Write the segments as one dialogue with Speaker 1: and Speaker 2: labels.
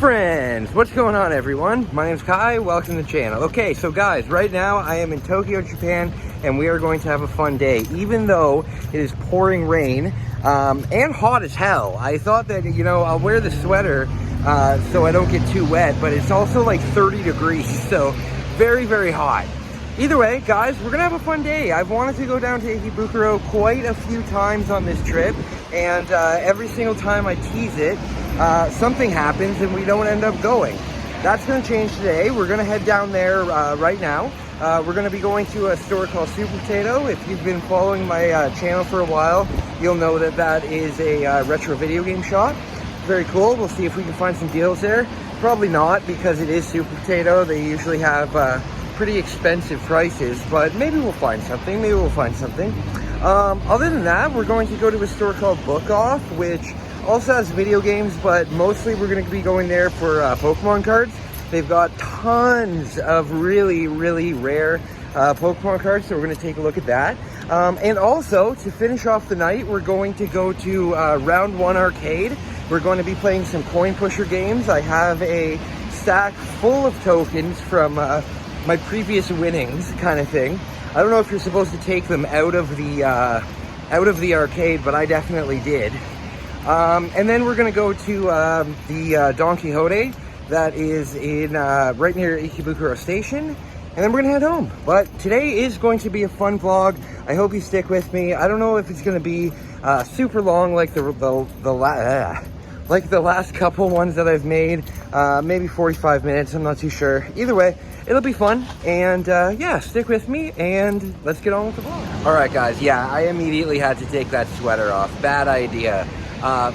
Speaker 1: friends, what's going on everyone? My name's Kai, welcome to the channel. Okay, so guys, right now I am in Tokyo, Japan, and we are going to have a fun day, even though it is pouring rain and hot as hell. I thought that, you know, I'll wear the sweater so I don't get too wet, but it's also like 30 degrees, so very, very hot. Either way, guys, we're gonna have a fun day. I've wanted to go down to Ikebukero quite a few times on this trip, and every single time I tease it, something happens and we don't end up going. That's gonna change today. We're gonna head down there right now. We're gonna be going to a store called Super Potato. If you've been following my channel for a while, you'll know that that is a retro video game shop. Very cool. We'll see if we can find some deals there. Probably not, because it is Super Potato. They usually have pretty expensive prices, but maybe we'll find something. Other than that, we're going to go to a store called Book Off, which also has video games, but mostly we're going to be going there for Pokemon cards. They've got tons of really, really rare Pokemon cards, so we're going to take a look at that. And also, to finish off the night, we're going to go to Round 1 Arcade. We're going to be playing some coin pusher games. I have a stack full of tokens from my previous winnings, kind of thing. I don't know if you're supposed to take them out of the arcade, but I definitely did. And then we're gonna go to the Don Quixote that is in right near Ikebukero Station, and then we're gonna head home. But today is going to be a fun vlog. I hope you stick with me. I don't know if it's gonna be super long like the last couple ones that I've made. Maybe 45 minutes, I'm not too sure. Either way, it'll be fun, and yeah, stick with me, and let's get on with the vlog. All right, guys, yeah, I immediately had to take that sweater off. Bad idea.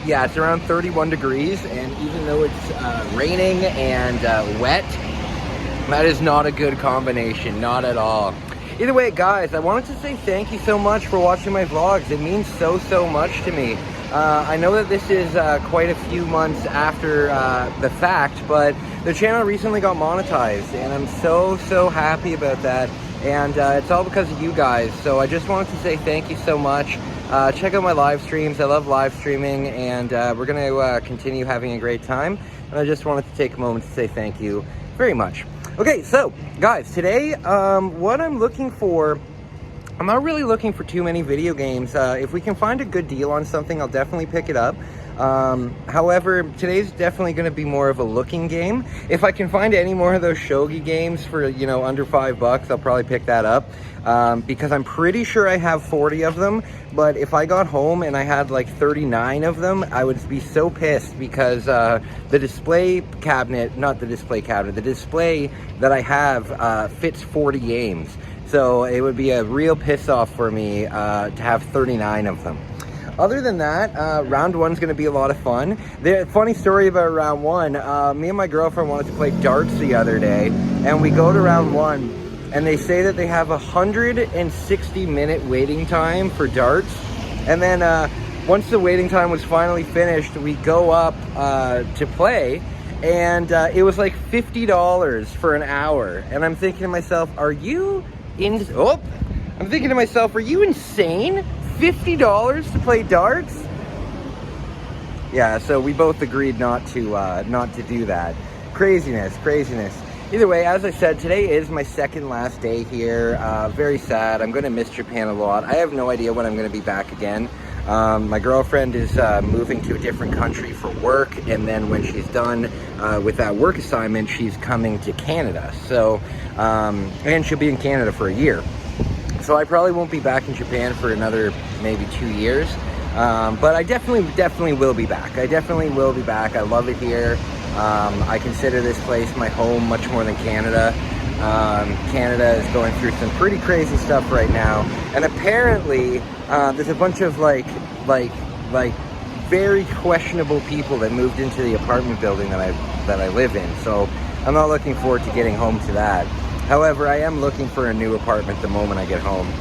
Speaker 1: Yeah, it's around 31 degrees, and even though it's raining and wet, that is not a good combination, not at all. Either way, guys, I wanted to say thank you so much for watching my vlogs. It means so much to me. I know that this is quite a few months after the fact, but the channel recently got monetized, and I'm so happy about that. And it's all because of you guys, so I just wanted to say thank you so much. Check out my live streams. I love live streaming, and we're going to continue having a great time. And I just wanted to take a moment to say thank you very much. Okay, so guys, today what I'm looking for, I'm not really looking for too many video games. If we can find a good deal on something, I'll definitely pick it up. However, today's definitely going to be more of a looking game. If I can find any more of those shogi games for, you know, under $5, I'll probably pick that up. Because I'm pretty sure I have 40 of them, but if I got home and I had like 39 of them, I would be so pissed, because the display cabinet, not the display cabinet, the display that I have fits 40 games. So it would be a real piss off for me to have 39 of them. Other than that, round one's going to be a lot of fun. The funny story about round one, me and my girlfriend wanted to play darts the other day, and we go to round one, and they say that they have a 160-minute waiting time for darts. And then once the waiting time was finally finished, we go up to play, and it was like $50 for an hour. And I'm thinking to myself, are you insane? $50 to play darts? Yeah, so we both agreed not to do that. Craziness. Either way, as I said, today is my second last day here. Very sad. I'm going to miss Japan a lot. I have no idea when I'm going to be back again. My girlfriend is moving to a different country for work, and then when she's done with that work assignment, she's coming to Canada. So, and she'll be in Canada for a year. So I probably won't be back in Japan for another maybe 2 years. But I definitely will be back. I love it here. I consider this place my home much more than Canada. Canada is going through some pretty crazy stuff right now, and apparently there's a bunch of like very questionable people that moved into the apartment building that I live in. So I'm not looking forward to getting home to that. However, I am looking for a new apartment the moment I get home.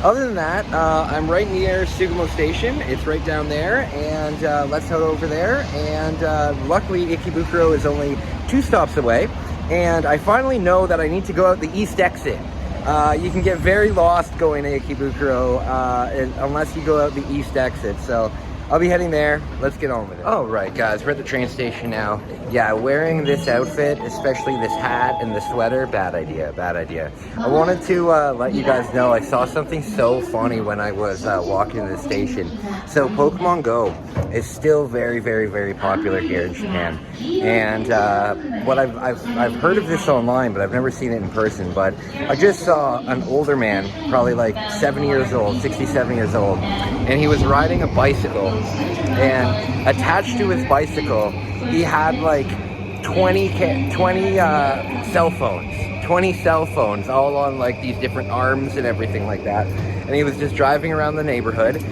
Speaker 1: Other than that, I'm right near Sugamo Station. It's right down there, and let's head over there. And luckily, Ikebukero is only 2 stops away, and I finally know that I need to go out the east exit. You can get very lost going to Ikebukero unless you go out the east exit. So I'll be heading there. Let's get on with it. All right, guys, we're at the train station now. Yeah, wearing this outfit, especially this hat and the sweater, bad idea, bad idea. I wanted to let you guys know I saw something so funny when I was walking to the station. So Pokemon Go is still very, very, very popular here in Japan. And what I've heard of this online, but I've never seen it in person. But I just saw an older man, probably like 70 years old, 67 years old, and he was riding a bicycle. And attached to his bicycle, he had like 20 cell phones. 20 cell phones, all on like these different arms and everything like that. And he was just driving around the neighborhood,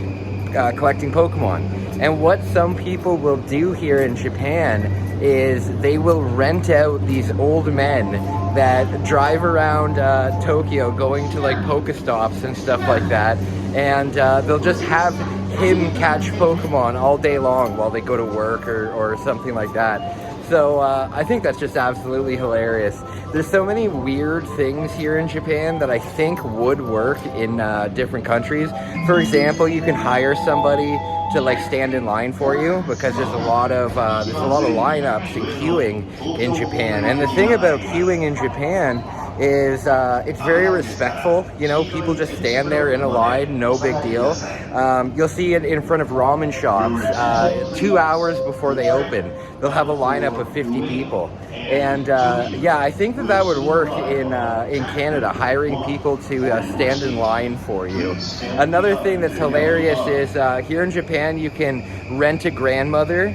Speaker 1: collecting Pokemon. And what some people will do here in Japan is they will rent out these old men that drive around Tokyo, going to like Pokestops and stuff like that. And they'll just have him catch Pokemon all day long while they go to work or something like that. So I think that's just absolutely hilarious. There's so many weird things here in Japan that I think would work in different countries. For example, you can hire somebody to like stand in line for you, because there's a lot of lineups and queuing in Japan. And the thing about queuing in Japan is it's very respectful. You know, people just stand there in a line, no big deal. You'll see it in front of ramen shops 2 hours before they open. They'll have a lineup of 50 people. And yeah, I think that would work in Canada, hiring people to stand in line for you. Another thing that's hilarious is here in Japan, you can rent a grandmother.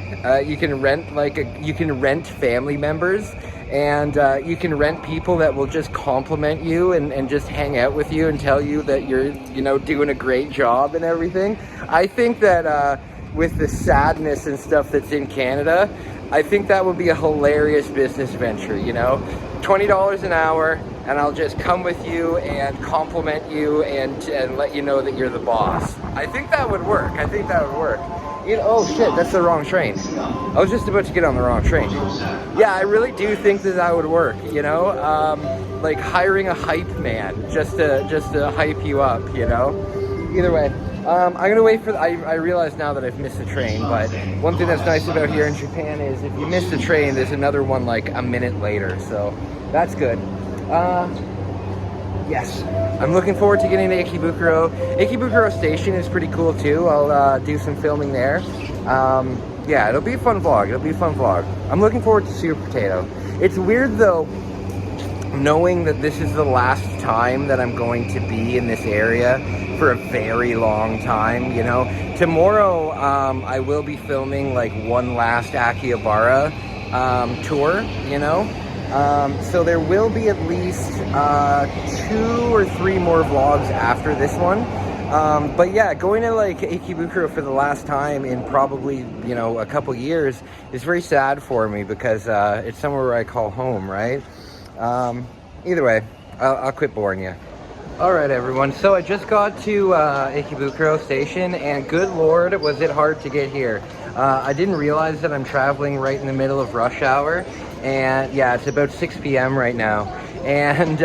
Speaker 1: You can rent family members. And you can rent people that will just compliment you and just hang out with you and tell you that you're, you know, doing a great job and everything. I think that with the sadness and stuff that's in Canada, I think that would be a hilarious business venture, you know? $20 an hour, and I'll just come with you and compliment you and let you know that you're the boss. I think that would work. I think that would work. You know, oh shit, that's the wrong train. I was just about to get on the wrong train. Yeah, I really do think that would work, you know? Like hiring a hype man just to hype you up, you know? Either way, I'm gonna wait for I realize now that I've missed the train, but one thing that's nice about here in Japan is if you miss the train, there's another one like a minute later, so that's good. Yes, I'm looking forward to getting to Ikebukero. Ikebukero Station is pretty cool too. I'll do some filming there. Yeah, it'll be a fun vlog. It'll be a fun vlog. I'm looking forward to Super Potato. It's weird though, knowing that this is the last time that I'm going to be in this area for a very long time, you know. Tomorrow, I will be filming like one last Akihabara tour, you know. So there will be at least 2 or 3 more vlogs after this one. But yeah, going to like Ikebukero for the last time in probably, you know, a couple years is very sad for me, because it's somewhere where I call home, right? Either way, I'll quit boring you. All right, everyone. So I just got to Ikebukero Station, and good Lord, was it hard to get here. I didn't realize that I'm traveling right in the middle of rush hour. And yeah, it's about 6 p.m. right now. And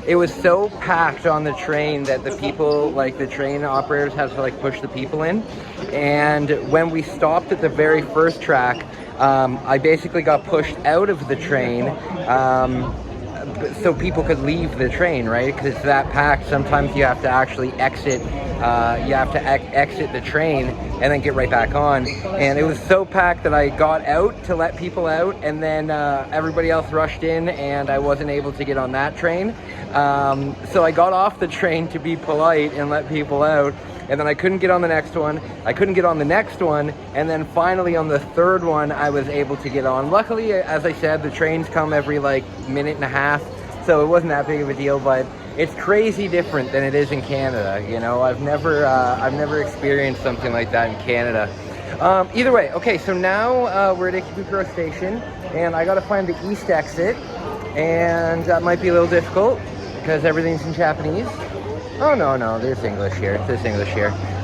Speaker 1: it was so packed on the train that the people, like the train operators, had to like push the people in. And when we stopped at the very first track, I basically got pushed out of the train so people could leave the train, right? Because it's that packed. Sometimes you have to actually exit. Exit the train and then get right back on. And it was so packed that I got out to let people out, and then everybody else rushed in, and I wasn't able to get on that train. So I got off the train to be polite and let people out, and then I couldn't get on the next one. I couldn't get on the next one, and then finally on the third one I was able to get on. Luckily, as I said, the trains come every like minute and a half, so it wasn't that big of a deal. But it's crazy different than it is in Canada, you know. I've never experienced something like that in Canada. Either way, okay, so now we're at Ikebukero Station, and I gotta find the east exit, and that might be a little difficult because everything's in Japanese. Oh no, there's English here.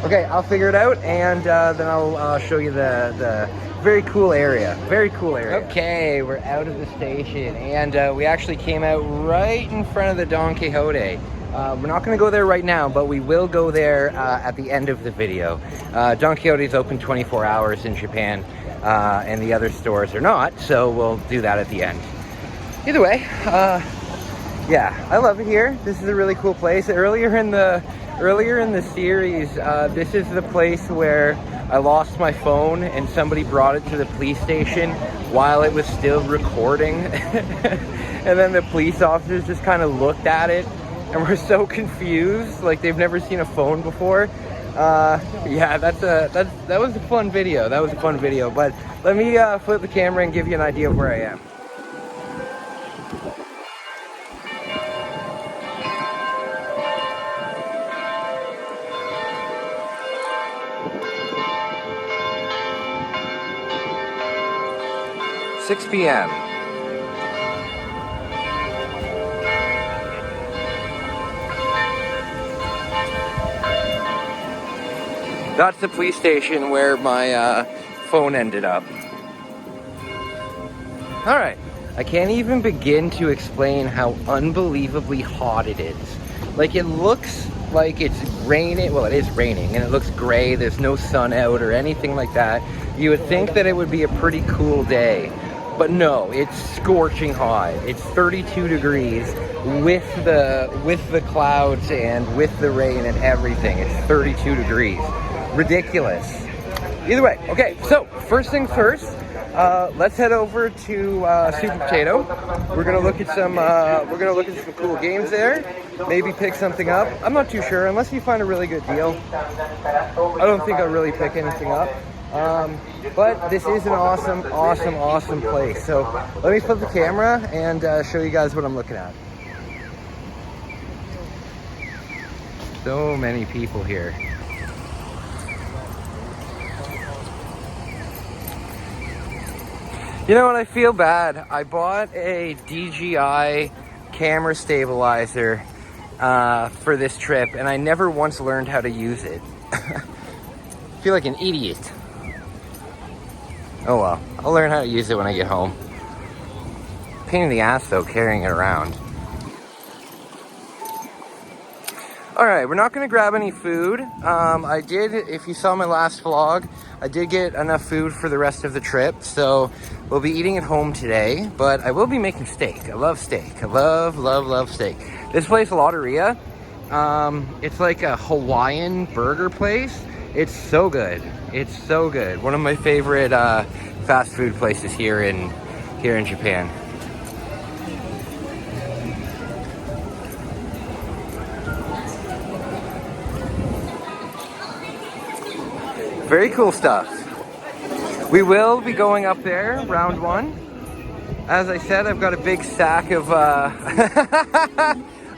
Speaker 1: Okay, I'll figure it out, and then I'll show you the very cool area. Okay, we're out of the station, and we actually came out right in front of the Don Quixote. We're not going to go there right now, but we will go there at the end of the video. Don Quijote's open 24 hours in Japan, and the other stores are not, so we'll do that at the end. Either way, yeah, I love it here. This is a really cool place. Earlier in the series, this is the place where I lost my phone and somebody brought it to the police station while it was still recording. And then the police officers just kind of looked at it and were so confused, like they've never seen a phone before. Yeah, that was a fun video. That was a fun video, but let me flip the camera and give you an idea of where I am. Six p.m. That's the police station where my phone ended up. Alright, I can't even begin to explain how unbelievably hot it is. Like, it looks like it's raining. Well, it is raining, and it looks gray. There's no sun out or anything like that. You would think that it would be a pretty cool day. But no, it's scorching hot. It's 32 degrees with the clouds and with the rain and everything. It's 32 degrees. Ridiculous. Either way, okay, so first things first, let's head over to Super Potato. We're gonna look at some cool games there. Maybe pick something up. I'm not too sure, unless you find a really good deal. I don't think I'll really pick anything up. But this is an awesome place. So let me flip the camera and show you guys what I'm looking at. So many people here. You know what, I feel bad. I bought a DJI camera stabilizer for this trip, and I never once learned how to use it. I feel like an idiot. Oh well, I'll learn how to use it when I get home. Pain in the ass though, carrying it around. Alright, we're not going to grab any food. I did, if you saw my last vlog, I did get enough food for the rest of the trip, so we'll be eating at home today, but I will be making steak. I love steak. I love steak. This place, Lotteria, it's like a Hawaiian burger place. It's so good. It's so good. One of my favorite fast food places here in Japan. Very cool stuff. We will be going up there, round one. As I said, I've got a big sack of, I've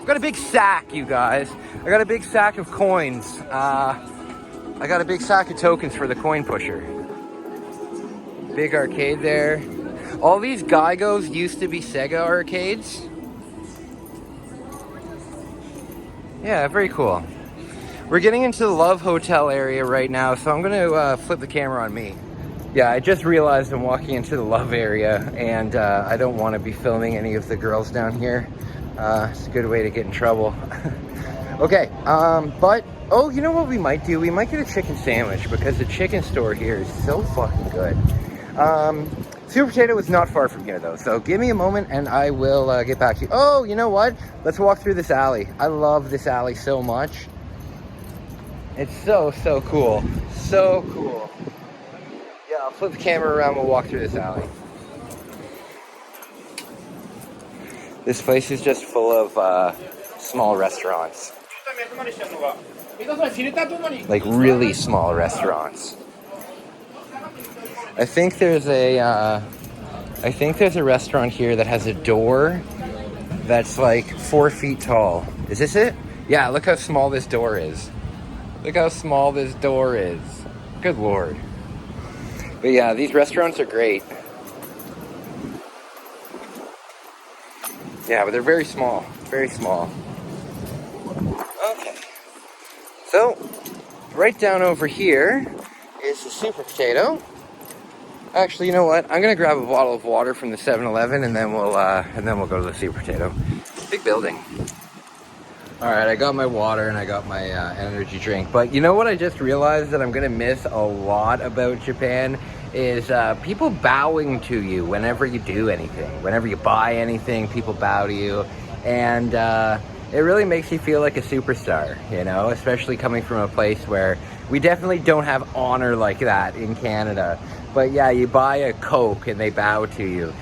Speaker 1: got a big sack, you guys. I got a big sack of coins. I got a big sack of tokens for the coin pusher. Big arcade there. All these Gaigos used to be Sega arcades. Yeah, very cool. We're getting into the Love Hotel area right now, so I'm going to flip the camera on me. Yeah, I just realized I'm walking into the Love area, and I don't want to be filming any of the girls down here. It's a good way to get in trouble. Okay, but, oh, you know what we might do? We might get a chicken sandwich, because the chicken store here is so fucking good. Super Potato is not far from here, though, so give me a moment, and I will get back to you. Oh, you know what? Let's walk through this alley. I love this alley so much. It's so cool. So cool. Yeah, I'll flip the camera around, we'll walk through this alley. This place is just full of small restaurants. Like really small restaurants. I think there's a restaurant here that has a door that's like 4 feet tall. Is this it? Yeah, look how small this door is. Look how small this door is. Good lord. But yeah, these restaurants are great. Yeah, but they're very small. Very small. Okay. So, right down over here is the Super Potato. Actually, you know what? I'm gonna grab a bottle of water from the 7-Eleven and then we'll go to the Super Potato. Big building. All right, I got my water and I got my energy drink. But you know what I just realized that I'm gonna miss a lot about Japan is people bowing to you whenever you do anything. Whenever you buy anything, people bow to you. And it really makes you feel like a superstar, you know, especially coming from a place where we definitely don't have honor like that in Canada. But yeah, you buy a Coke and they bow to you.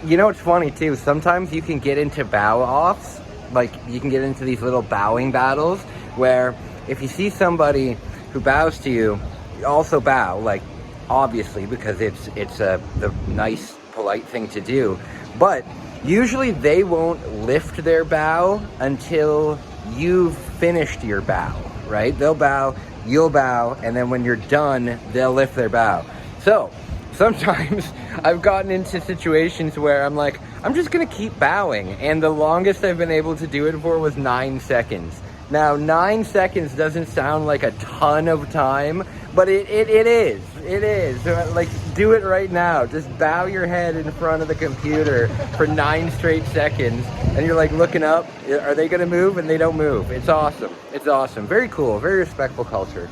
Speaker 1: You know, it's funny too, sometimes you can get into bow-offs, like you can get into these little bowing battles where if you see somebody who bows to you, you also bow, like obviously because it's the nice, polite thing to do. But usually they won't lift their bow until you've finished your bow, right? They'll bow, you'll bow, and then when you're done, they'll lift their bow. So sometimes I've gotten into situations where I'm like, I'm just gonna keep bowing, and the longest I've been able to do it for was 9 seconds. Now, 9 seconds doesn't sound like a ton of time, but it is. It is. So, like, do it right now. Just bow your head in front of the computer for 9 straight seconds, and you're like looking up. Are they gonna move? And they don't move. It's awesome. It's awesome. Very cool. Very respectful culture.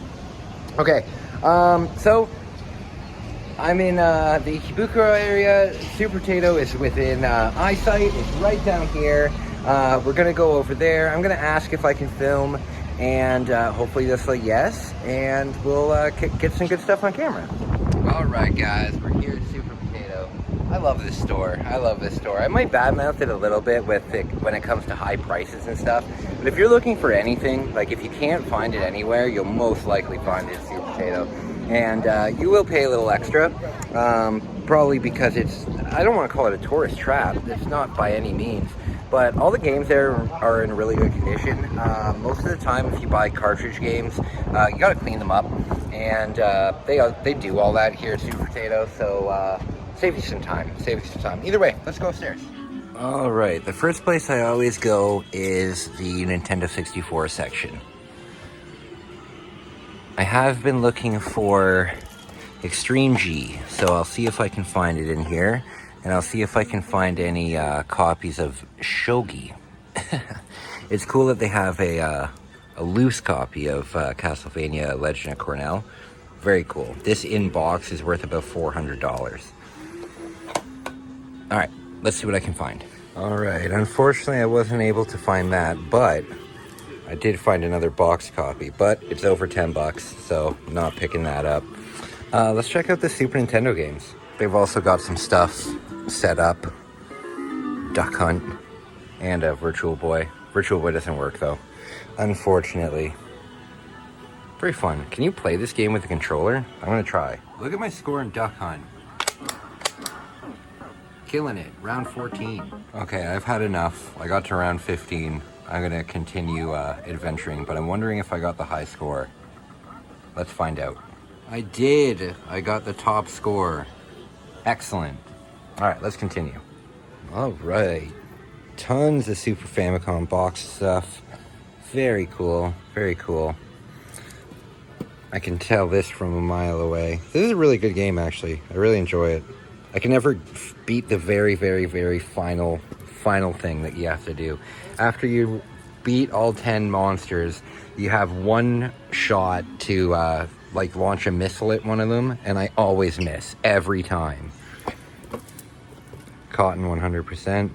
Speaker 1: Okay, so I'm in the Ikebukero area. Super Potato is within eyesight. It's right down here. We're gonna go over there. I'm gonna ask if I can film, and hopefully they'll say yes, and we'll get some good stuff on camera. All right, guys, we're here at Super Potato. I love this store. I love this store. I might badmouth it a little bit with it when it comes to high prices and stuff, but if you're looking for anything, like if you can't find it anywhere, you'll most likely find it at Super Potato. And you will pay a little extra, probably because it's, I don't want to call it a tourist trap. It's not by any means. But all the games there are in really good condition. Most of the time, if you buy cartridge games, you got to clean them up. And they do all that here at Super Potato, so save you some time. Save you some time. Either way, let's go upstairs. All right, the first place I always go is the Nintendo 64 section. I have been looking for Extreme G, so I'll see if I can find it in here, and I'll see if I can find any copies of Shogi. It's cool that they have a loose copy of Castlevania Legend of Cornell. Very cool. This in box is worth about $400. All right, let's see what I can find. All right, unfortunately I wasn't able to find that, but I did find another box copy, but it's over 10 bucks, so I'm not picking that up. Let's check out the Super Nintendo games. They've also got some stuff set up. Duck Hunt and a Virtual Boy. Virtual Boy doesn't work though, unfortunately. Very fun. Can you play this game with a controller? I'm gonna try. Look at my score in Duck Hunt. Killing it, round 14. Okay, I've had enough. I got to round 15. I'm gonna continue adventuring, but I'm wondering if I got the high score. Let's find out. I did. I got the top score. Excellent. All right, let's continue. All right. Tons of Super Famicom box stuff. Very cool. Very cool. I can tell this from a mile away. This is a really good game, actually. I really enjoy it. I can never beat the very, very, very final thing that you have to do. After you beat all 10 monsters, you have one shot to like launch a missile at one of them, and I always miss every time. Cotton 100%.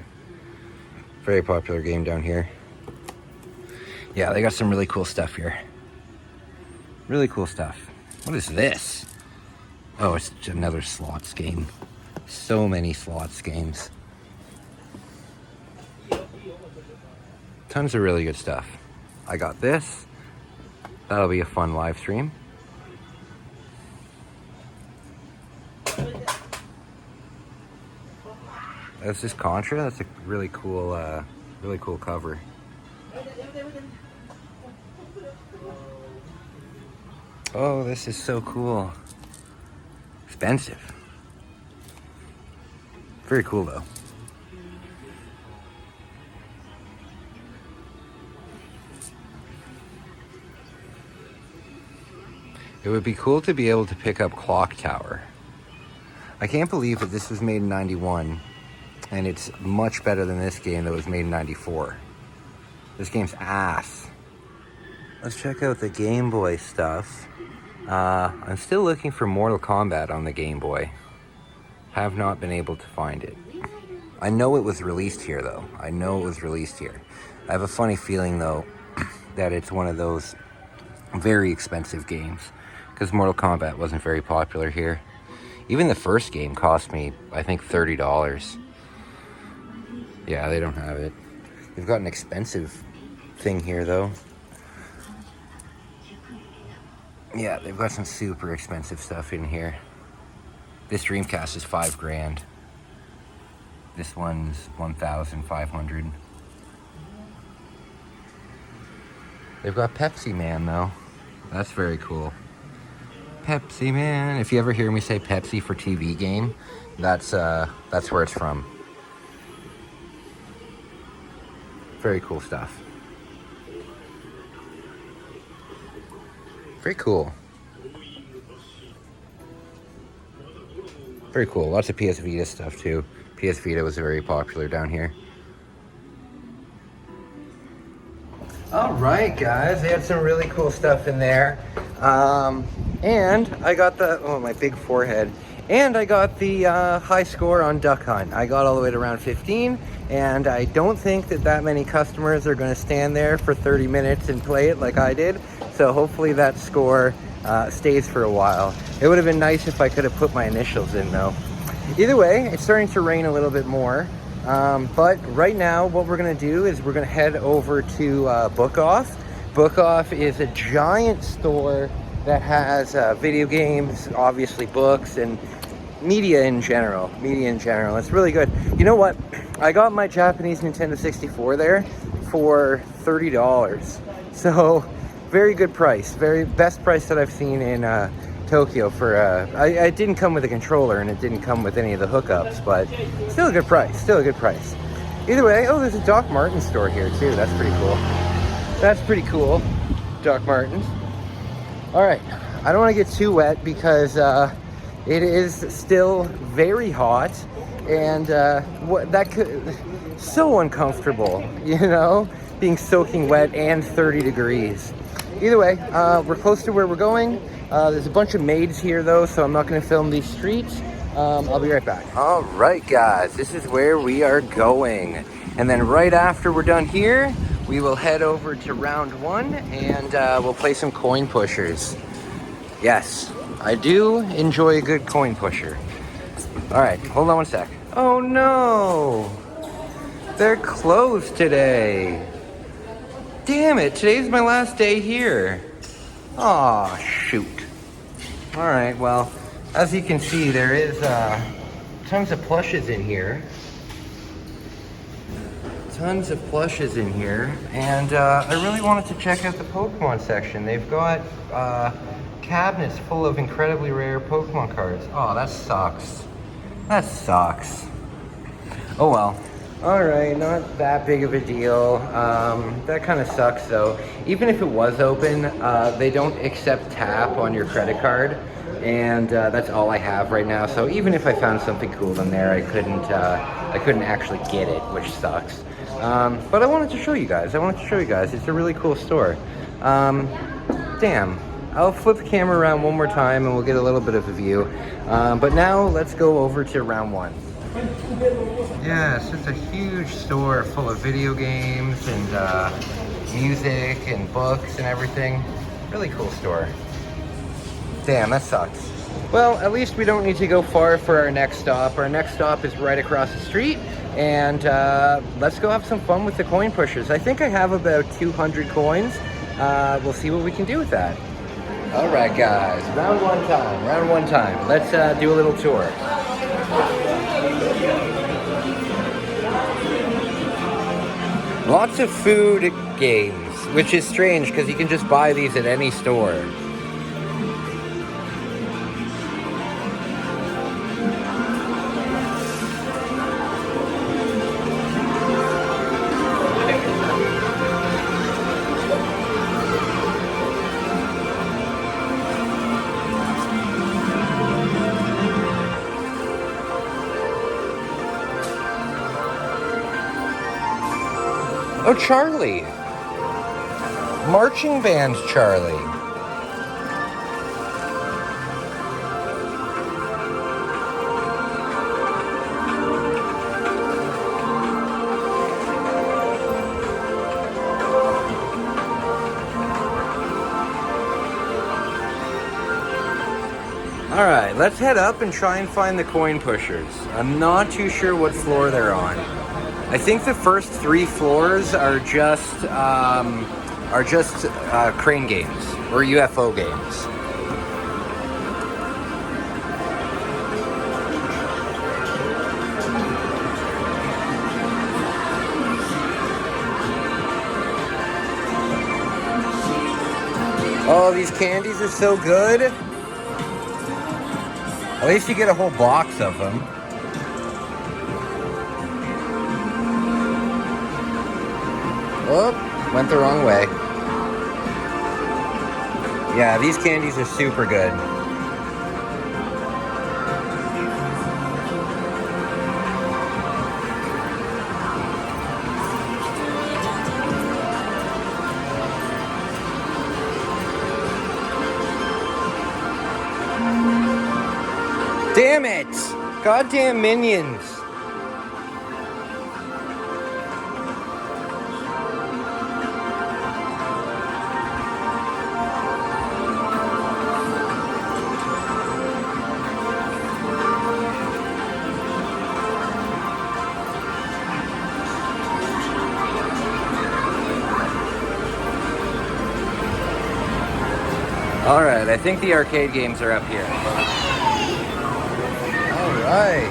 Speaker 1: Very popular game down here. Yeah, they got some really cool stuff here. Really cool stuff. What is this? Oh, it's another slots game. So many slots games. Tons of really good stuff. I got this. That'll be a fun live stream. That's this Contra. That's a really cool cover. Oh, this is so cool. Expensive. Very cool though. It would be cool to be able to pick up Clock Tower. I can't believe that this was made in 91, and it's much better than this game that was made in 94. This game's ass. Let's check out the Game Boy stuff. I'm still looking for Mortal Kombat on the Game Boy. Have not been able to find it. I know it was released here, though. I know it was released here. I have a funny feeling, though, that it's one of those very expensive games, because Mortal Kombat wasn't very popular here. Even the first game cost me, I think, $30. Yeah, they don't have it. They've got an expensive thing here, though. Yeah, they've got some super expensive stuff in here. This Dreamcast is $5,000. This one's $1,500. They've got Pepsi Man, though. That's very cool. Pepsi Man. If you ever hear me say Pepsi for TV game, that's where it's from. Very cool stuff. Very cool. Very cool. Lots of PS Vita stuff too. PS Vita was very popular down here. All right, guys. They had some really cool stuff in there. And I got my big forehead. And I got the high score on Duck Hunt. I got all the way to round 15, and I don't think that many customers are going to stand there for 30 minutes and play it like I did. So hopefully that score stays for a while. It would have been nice if I could have put my initials in, though. Either way, it's starting to rain a little bit more. But right now, what we're going to do is we're going to head over to Book Off. Book Off is a giant store that has video games, obviously books, and media in general. It's really good. You know what? I got my Japanese Nintendo 64 there for $30. So very good price. Very best price that I've seen in Tokyo for it didn't come with a controller and it didn't come with any of the hookups, but still a good price. Either way, oh, there's a Doc Martens store here too. That's pretty cool. Doc Martens. All right, I don't want to get too wet because it is still very hot, and so uncomfortable, you know, being soaking wet and 30 degrees. Either way, we're close to where we're going. There's a bunch of maids here, though, so I'm not going to film these streets. I'll be right back. All right, guys, this is where we are going. And then right after we're done here, we will head over to round 1, and we'll play some coin pushers. Yes, I do enjoy a good coin pusher. All right, hold on one sec. Oh, no. They're closed today. Damn it, today's my last day here. Aw, shoot. All right, well, as you can see, there is tons of plushes in here. And I really wanted to check out the Pokemon section. They've got cabinets full of incredibly rare Pokemon cards. Oh, that sucks. Oh well. Alright, not that big of a deal. That kind of sucks though. Even if it was open, they don't accept tap on your credit card. And that's all I have right now. So even if I found something cool in there, I couldn't actually get it, which sucks. But I wanted to show you guys. It's a really cool store. Damn. I'll flip the camera around one more time and we'll get a little bit of a view. But now let's go over to round 1. Yeah, it's just a huge store full of video games and music and books and everything. Really cool store. Damn, that sucks. Well, at least we don't need to go far for our next stop. Our next stop is right across the street, and let's go have some fun with the coin pushers. I think I have about 200 coins. We'll see what we can do with that. All right, guys, round one time. Let's do a little tour. Lots of food games, which is strange because you can just buy these at any store. Oh, Charlie. Marching band Charlie. All right, let's head up and try and find the coin pushers. I'm not too sure what floor they're on. I think the first 3 floors are just crane games or UFO games. Oh, these candies are so good. At least you get a whole box of them. Oh, went the wrong way. Yeah, these candies are super good. Damn it! Goddamn minions! Alright, I think the arcade games are up here. Alright.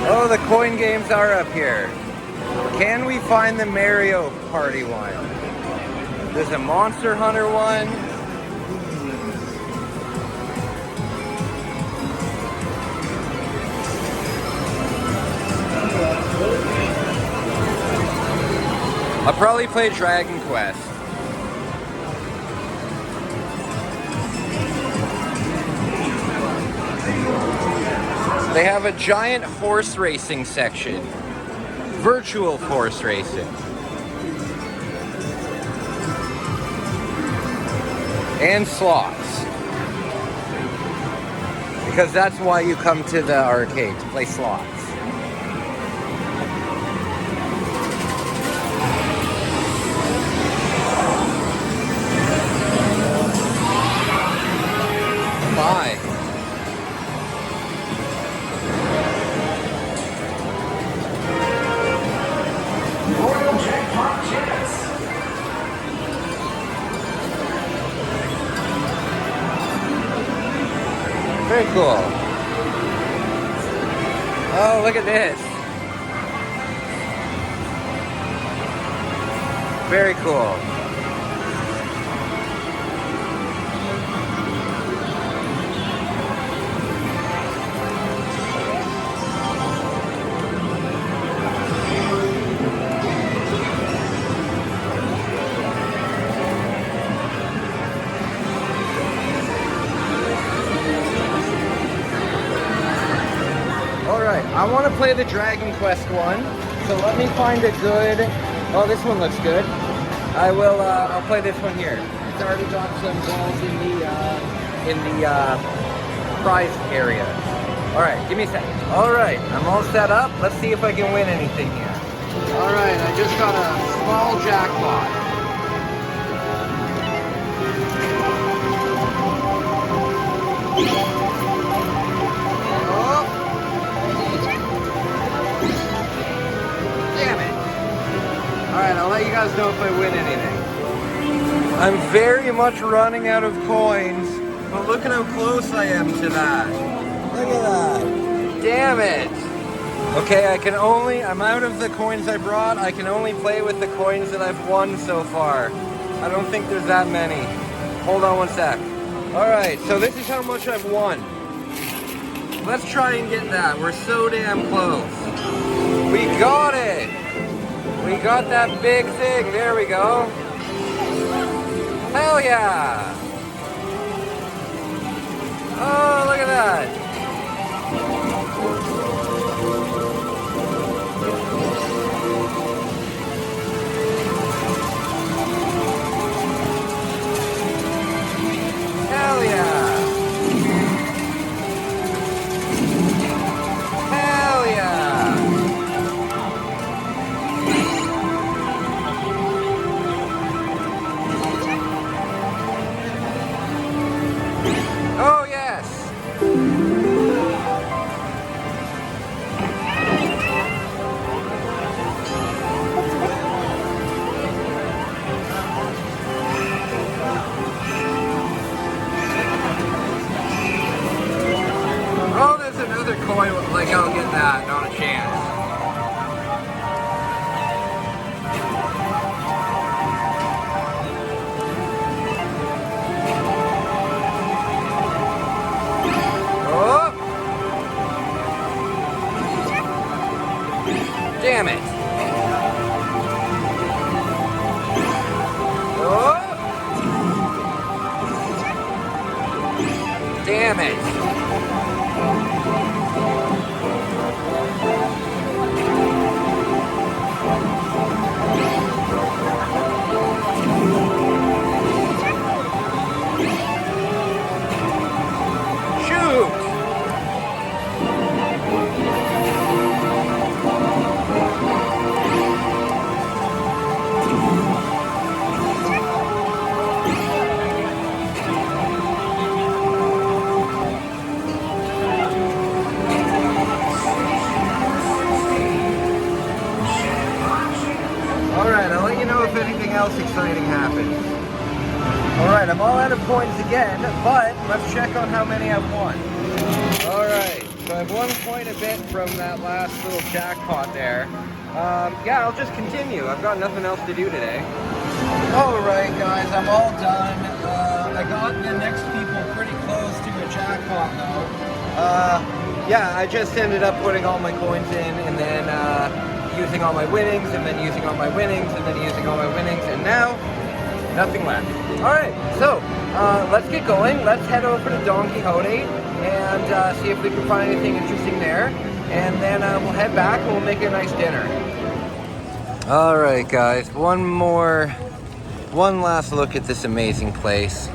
Speaker 1: Oh, the coin games are up here. Can we find the Mario Party one? There's a Monster Hunter one. I'll probably play Dragon Quest. They have a giant horse racing section. Virtual horse racing. And slots. Because that's why you come to the arcade, to play slots. My. Very cool. Oh, look at this. Very cool. I want to play the Dragon Quest one, so let me find a good. Oh, this one looks good. I'll play this one here. It's already got some balls in the prize area. All right, give me a sec. All right, I'm all set up. Let's see if I can win anything here. All right, I just got a small jackpot. Alright, I'll let you guys know if I win anything. I'm very much running out of coins, but look at how close I am to that. Look at that. Damn it. Okay, I'm out of the coins I brought. I can only play with the coins that I've won so far. I don't think there's that many. Hold on one sec. Alright, so this is how much I've won. Let's try and get that. We're so damn close. We got it. We got that big thing. There we go. Hell yeah. Oh, look at that. Damn it. Alright, I'll let you know if anything else exciting happens. Alright, I'm all out of coins again, but let's check on how many I've won. Alright, so I've won quite a bit from that last little jackpot there. Yeah, I'll just continue. I've got nothing else to do today. Alright guys, I'm all done. I got the next people pretty close to a jackpot though. Yeah, I just ended up putting all my coins in and then using all my winnings and then using all my winnings and then using all my winnings, and now nothing left. Alright, so let's get going. Let's head over to Don Quixote and see if we can find anything interesting there, and then we'll head back and we'll make a nice dinner. Alright guys, one last look at this amazing place.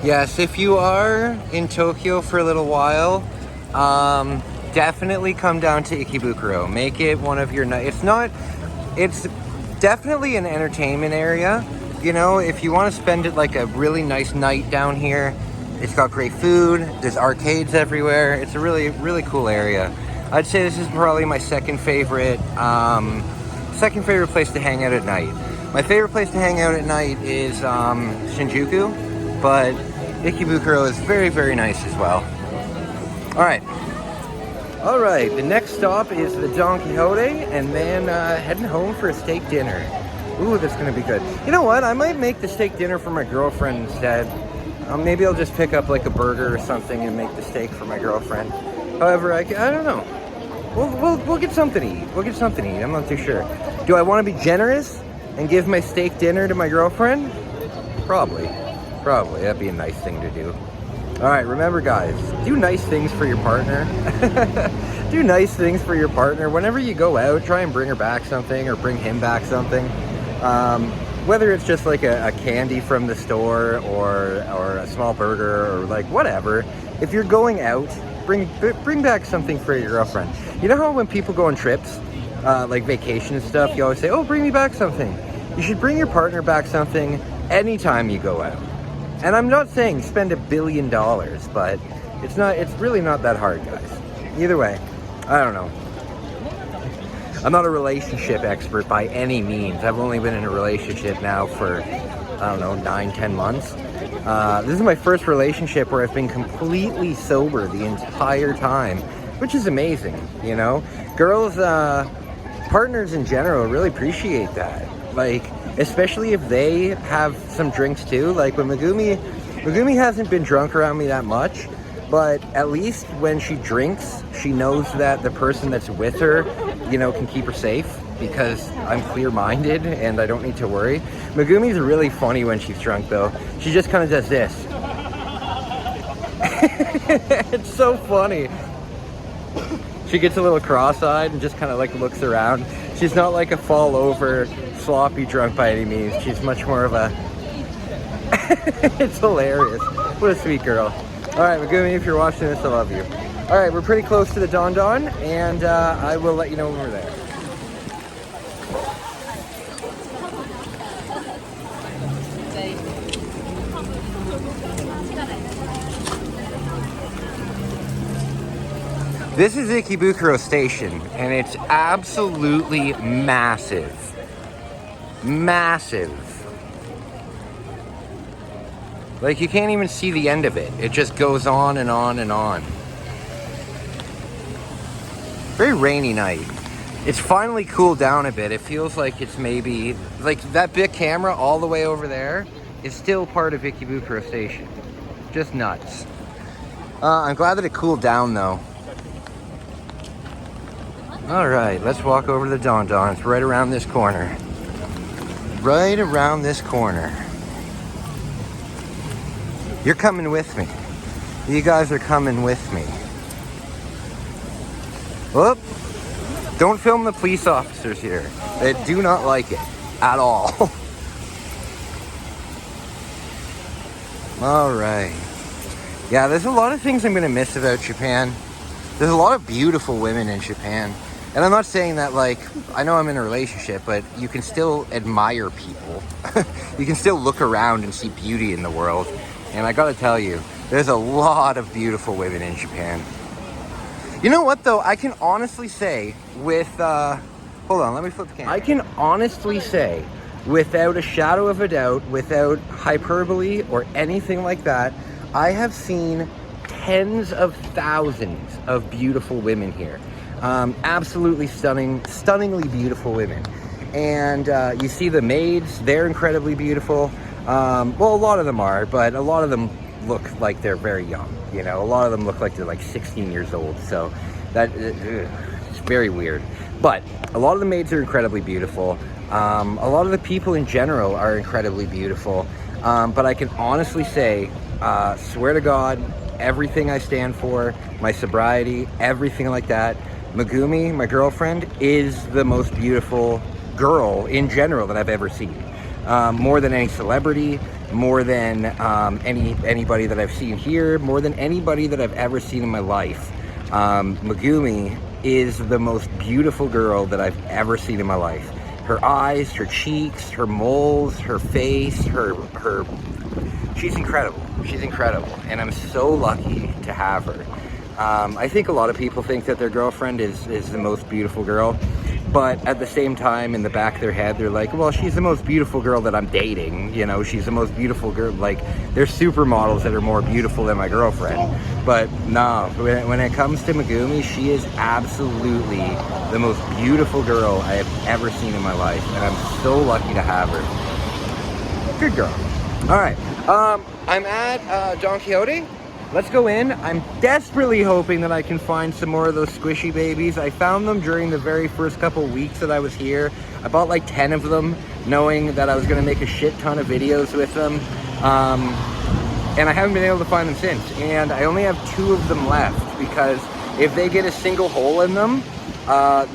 Speaker 1: Yes, if you are in Tokyo for a little while, definitely come down to Ikebukero. Make it one of your nights. It's definitely an entertainment area. You know, if you want to spend it like a really nice night down here, it's got great food. There's arcades everywhere. It's a really, really cool area. I'd say this is probably my second favorite place to hang out at night. My favorite place to hang out at night is Shinjuku, but Ikebukero is very, very nice as well. Alright, the next stop is the Don Quixote, and then heading home for a steak dinner. Ooh, that's gonna be good. You know what? I might make the steak dinner for my girlfriend instead. Maybe I'll just pick up like a burger or something and make the steak for my girlfriend. However, I don't know. We'll get something to eat. We'll get something to eat. I'm not too sure. Do I want to be generous and give my steak dinner to my girlfriend? Probably. That'd be a nice thing to do. Alright, remember guys, do nice things for your partner. Do nice things for your partner. Whenever you go out, try and bring her back something or bring him back something. Whether it's just like a candy from the store or a small burger or like whatever. If you're going out, bring back something for your girlfriend. You know how when people go on trips, like vacation and stuff, you always say, oh, bring me back something. You should bring your partner back something anytime you go out. And I'm not saying spend $1 billion, but it's really not that hard, guys. Either way, I don't know. I'm not a relationship expert by any means. I've only been in a relationship now for, I don't know, 9-10 months. This is my first relationship where I've been completely sober the entire time, which is amazing, you know? Girls, partners in general really appreciate that. Like, especially if they have some drinks too. Like when Megumi hasn't been drunk around me that much, but at least when she drinks, she knows that the person that's with her, you know, can keep her safe because I'm clear-minded and I don't need to worry. Megumi's really funny when she's drunk though. She just kind of does this. It's so funny. She gets a little cross-eyed and just kind of like looks around. She's not like a fall over, sloppy drunk by any means. She's much more of a... It's hilarious. What a sweet girl. Alright, Megumi, if you're watching this, I love you. Alright, we're pretty close to the Don Don, and I will let you know when we're there. This is Ikebukero Station, and it's absolutely massive. Massive. Like, you can't even see the end of it. It just goes on and on and on. Very rainy night. It's finally cooled down a bit. It feels like it's maybe... Like, that big camera all the way over there is still part of Ikebukero Station. Just nuts. I'm glad that it cooled down, though. Alright, let's walk over to the Don Don. It's right around this corner. Right around this corner. You're coming with me. You guys are coming with me. Whoop. Don't film the police officers here. They do not like it at all. All right. Yeah, there's a lot of things I'm gonna miss about Japan. There's a lot of beautiful women in Japan. And I'm not saying that, like, I know I'm in a relationship, but you can still admire people. You can still look around and see beauty in the world. And I gotta tell you, there's a lot of beautiful women in Japan. You know what, though? I can honestly say with, hold on, let me flip the camera. I can honestly say, without a shadow of a doubt, without hyperbole or anything like that, I have seen tens of thousands of beautiful women here. Absolutely stunningly beautiful women. And you see the maids, they're incredibly beautiful. Well, a lot of them are, but a lot of them look like they're very young. You know, a lot of them look like they're like 16 years old. So that it's very weird. But a lot of the maids are incredibly beautiful. A lot of the people in general are incredibly beautiful. But I can honestly say, swear to God, everything I stand for, my sobriety, everything like that, Megumi, my girlfriend, is the most beautiful girl in general that I've ever seen. More than any celebrity, more than anybody that I've seen here, more than anybody that I've ever seen in my life. Megumi is the most beautiful girl that I've ever seen in my life. Her eyes, her cheeks, her moles, her face, she's incredible. She's incredible. And I'm so lucky to have her. I think a lot of people think that their girlfriend is the most beautiful girl, but at the same time, in the back of their head, they're like, well, she's the most beautiful girl that I'm dating. You know, she's the most beautiful girl. Like, there's supermodels that are more beautiful than my girlfriend. But no, when it comes to Megumi, she is absolutely the most beautiful girl I have ever seen in my life. And I'm so lucky to have her. Good girl. All right. I'm at Don Quixote. Let's go in. I'm desperately hoping that I can find some more of those squishy babies. I found them during the very first couple weeks that I was here. I bought like 10 of them, knowing that I was gonna make a shit ton of videos with them. And I haven't been able to find them since. And I only have 2 of them left, because if they get a single hole in them,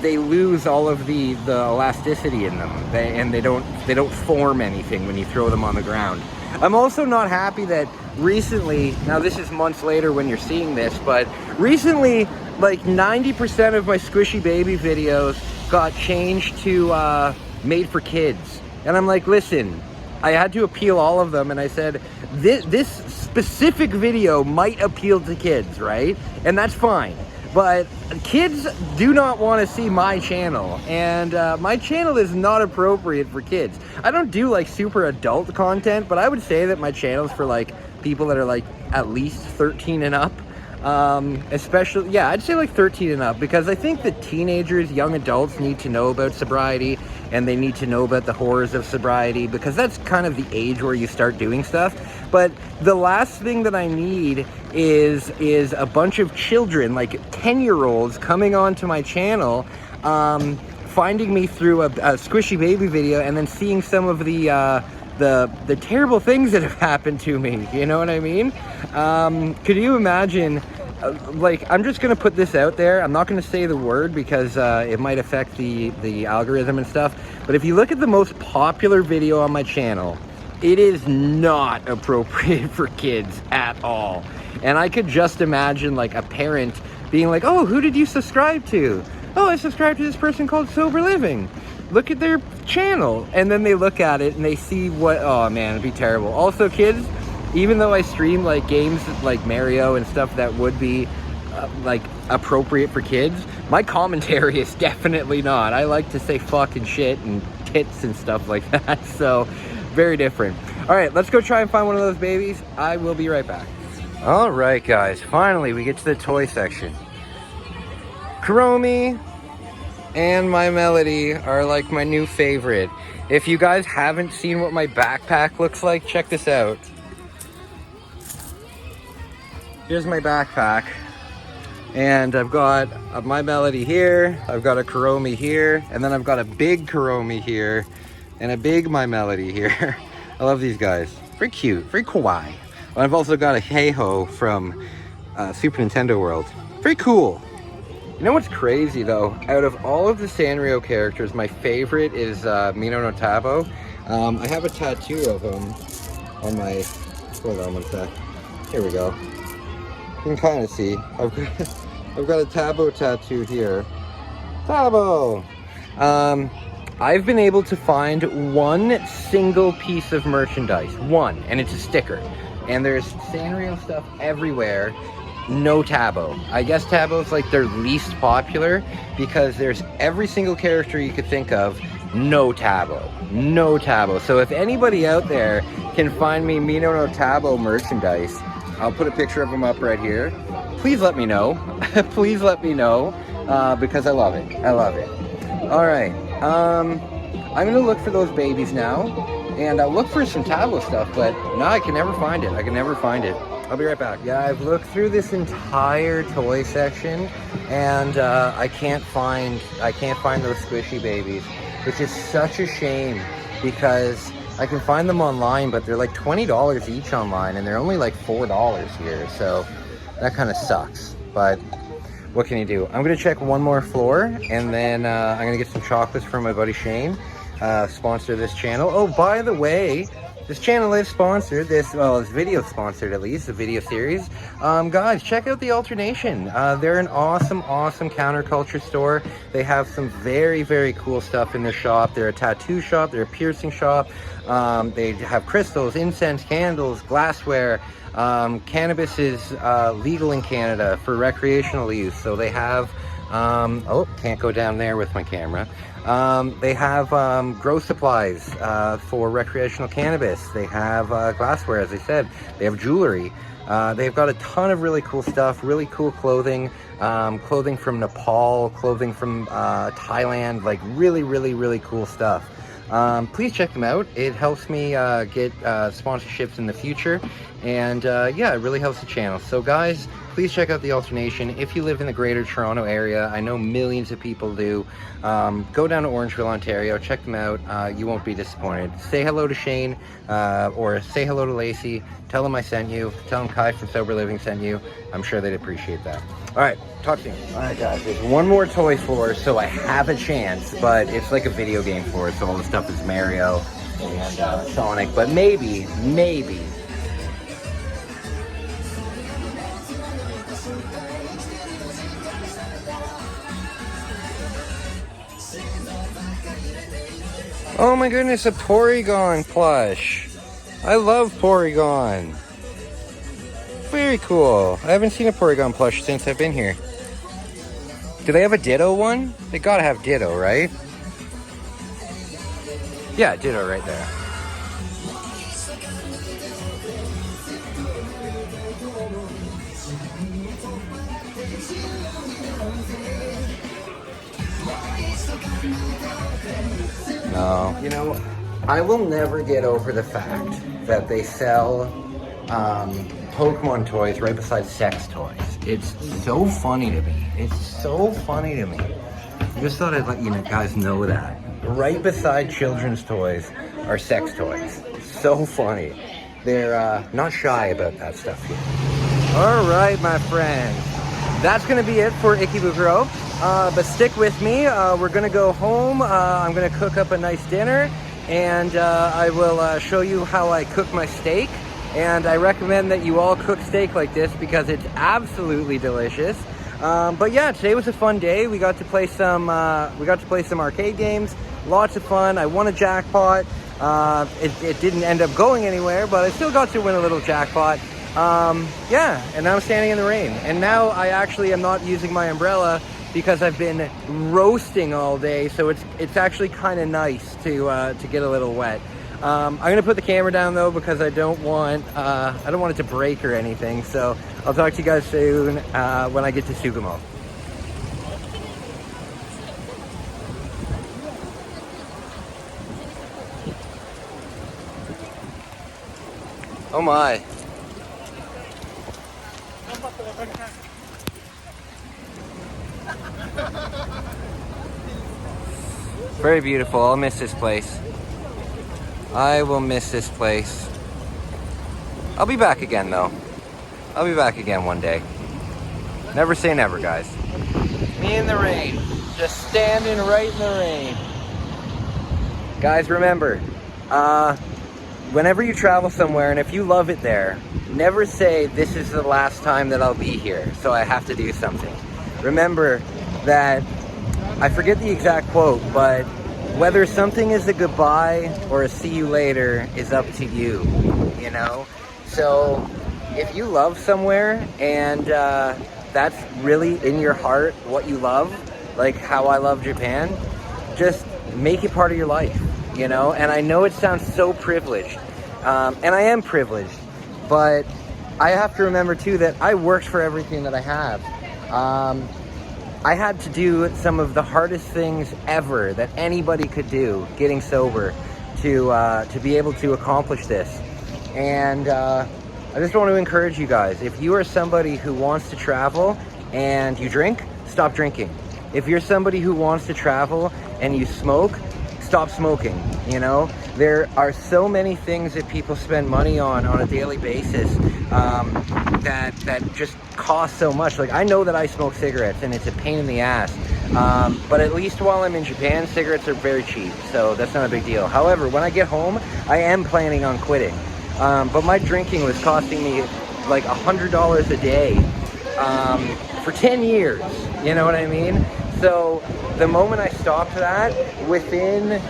Speaker 1: they lose all of the elasticity in them. They don't form anything when you throw them on the ground. I'm also not happy that recently, now this is months later when you're seeing this, but recently, like 90% of my squishy baby videos got changed to made for kids. And I'm like, listen, I had to appeal all of them, and I said, this specific video might appeal to kids, right? And that's fine. But kids do not want to see my channel, and my channel is not appropriate for kids. I don't do like super adult content, but I would say that my channel is for like people that are like at least 13 and up. Especially, yeah, I'd say like 13 and up, because I think that teenagers, young adults need to know about sobriety, and they need to know about the horrors of sobriety, because that's kind of the age where you start doing stuff. But the last thing that I need is a bunch of children, like 10-year-olds, coming onto my channel, finding me through a squishy baby video, and then seeing some of the terrible things that have happened to me. You know what I mean? Could you imagine? Like, I'm just gonna put this out there. I'm not gonna say the word, because it might affect the algorithm and stuff. But if you look at the most popular video on my channel, it is not appropriate for kids at all. And I could just imagine like a parent being like, oh, who did you subscribe to? Oh, I subscribed to this person called Sober Living. Look at their channel. And then they look at it and they see what, oh man, it'd be terrible. Also, kids, even though I stream like games like Mario and stuff that would be like appropriate for kids, my commentary is definitely not. I like to say fuck and shit and tits and stuff like that. So very different. All right, let's go try and find one of those babies. I will be right back. All right, guys, finally we get to the toy section. Kuromi and My Melody are like my new favorite. If you guys haven't seen what my backpack looks like, check this out. Here's my backpack, and I've got My Melody here, I've got a Kuromi here, and then I've got a big Kuromi here, and a big My Melody here. I love these guys. Very cute, very kawaii. I've also got a Hey-Ho from Super Nintendo World. Very cool. You know what's crazy though? Out of all of the Sanrio characters, my favorite is Mino no Tabo. I have a tattoo of him on my, hold on one sec. Here we go. You can kind of see. I've got a Tabo tattoo here. Tabo! I've been able to find one single piece of merchandise. One, and it's a sticker. And there's Sanrio stuff everywhere. No Tabo. I guess Tabo's like their least popular because there's every single character you could think of. No Tabo. No Tabo. So if anybody out there can find me Mino no Tabo merchandise, I'll put a picture of them up right here. Please let me know. Please let me know because I love it. I love it. All right. I'm gonna look for those babies now, and I'll look for some Tabo stuff, but no, I can never find it. I can never find it. I'll be right back. Yeah, I've looked through this entire toy section, and I can't find those squishy babies, which is such a shame because I can find them online, but they're like $20 each online, and they're only like $4 here, so that kind of sucks. But what can you do? I'm gonna check one more floor, and then I'm gonna get some chocolates from my buddy Shane, sponsor this channel. Oh, by the way, this channel is sponsored, this video sponsored at least, the video series. Guys, check out The Alternation. They're an awesome counterculture store. They have some very, very cool stuff in their shop. They're a tattoo shop, they're a piercing shop. They have crystals, incense, candles, glassware. Cannabis is legal in Canada for recreational use. So they have, oh, can't go down there with my camera. They have grow supplies for recreational cannabis. They have glassware, as I said. They have jewelry. They've got a ton of really cool stuff, really cool clothing, clothing from Nepal, clothing from Thailand, like really cool stuff. Please check them out. It helps me get sponsorships in the future, and yeah, it really helps the channel. So guys, please check out The Alternation. If you live in the greater Toronto area, I know millions of people do, go down to Orangeville, Ontario, check them out. You won't be disappointed. Say hello to Shane, or say hello to Lacey. Tell them I sent you. Tell them Kai from Sober Living sent you. I'm sure they'd appreciate that. All right, talk soon. All right, guys, there's one more toy floor, so I have a chance, but it's like a video game floor, so all the stuff is Mario and Sonic, but maybe. Oh my goodness, a Porygon plush. I love Porygon. Very cool. I haven't seen a Porygon plush since I've been here. Do they have a Ditto one? They gotta have Ditto, right? Yeah, Ditto right there. No. You know, I will never get over the fact that they sell Pokemon toys right beside sex toys. It's so funny to me. It's so funny to me. I just thought I'd let you guys know that. Right beside children's toys are sex toys. So funny. They're not shy about that stuff here. All right, my friends. That's going to be it for Ikebukero. But stick with me. We're going to go home. I'm going to cook up a nice dinner. And I will show you how I cook my steak. And I recommend that you all cook steak like this because it's absolutely delicious. But yeah, today was a fun day. We got to play some arcade games. Lots of fun. I won a jackpot. It didn't end up going anywhere, but I still got to win a little jackpot. Yeah, and now I'm standing in the rain. And now I actually am not using my umbrella because I've been roasting all day. So it's actually kind of nice to get a little wet. I'm gonna put the camera down though because I don't want it to break or anything. So I'll talk to you guys soon when I get to Sugamo. Oh my. Very beautiful. I'll miss this place. I will miss this place. I'll be back again though. I'll be back again one day. Never say never, guys. Me in the rain, just standing right in the rain. Guys, remember, whenever you travel somewhere, and if you love it there, never say this is the last time that I'll be here, so I have to do something. Remember that, I forget the exact quote, but whether something is a goodbye or a see you later is up to you, you know? So if you love somewhere and that's really in your heart what you love, like how I love Japan, just make it part of your life, you know? And I know it sounds so privileged, and I am privileged, but I have to remember too that I worked for everything that I have. I had to do some of the hardest things ever that anybody could do, getting sober, to be able to accomplish this. And I just want to encourage you guys, if you are somebody who wants to travel and you drink, stop drinking. If you're somebody who wants to travel and you smoke, stop smoking, you know? There are so many things that people spend money on a daily basis that just cost so much. Like, I know that I smoke cigarettes and it's a pain in the ass, but at least while I'm in Japan, cigarettes are very cheap, so that's not a big deal. However, when I get home, I am planning on quitting, but my drinking was costing me like $100 a day for 10 years, you know what I mean? So the moment I stopped that, within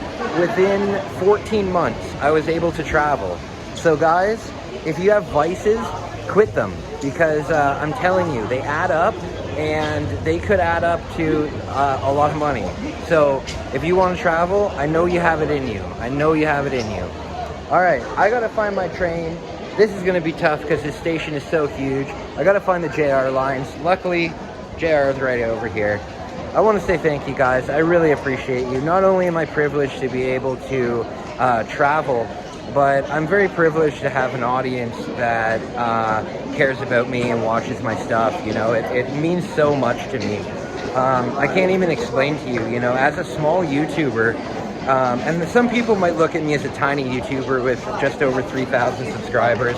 Speaker 1: 14 months, I was able to travel. So guys, if you have vices, quit them, because I'm telling you, they add up, and they could add up to a lot of money. So if you want to travel, I know you have it in you. I know you have it in you. All right, I gotta find my train. This is gonna be tough because this station is so huge. I gotta find the JR lines. Luckily, JR is right over here. I want to say thank you guys. I really appreciate you. Not only am I privileged to be able to travel, but I'm very privileged to have an audience that cares about me and watches my stuff. You know, it means so much to me. I can't even explain to you, you know, as a small YouTuber, and some people might look at me as a tiny YouTuber with just over 3,000 subscribers.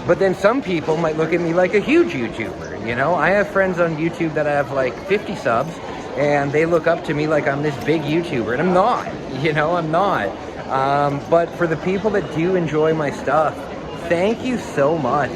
Speaker 1: But then some people might look at me like a huge YouTuber, you know? I have friends on YouTube that have like 50 subs, and they look up to me like I'm this big YouTuber, and I'm not, you know, I'm not. But for the people that do enjoy my stuff, thank you so much.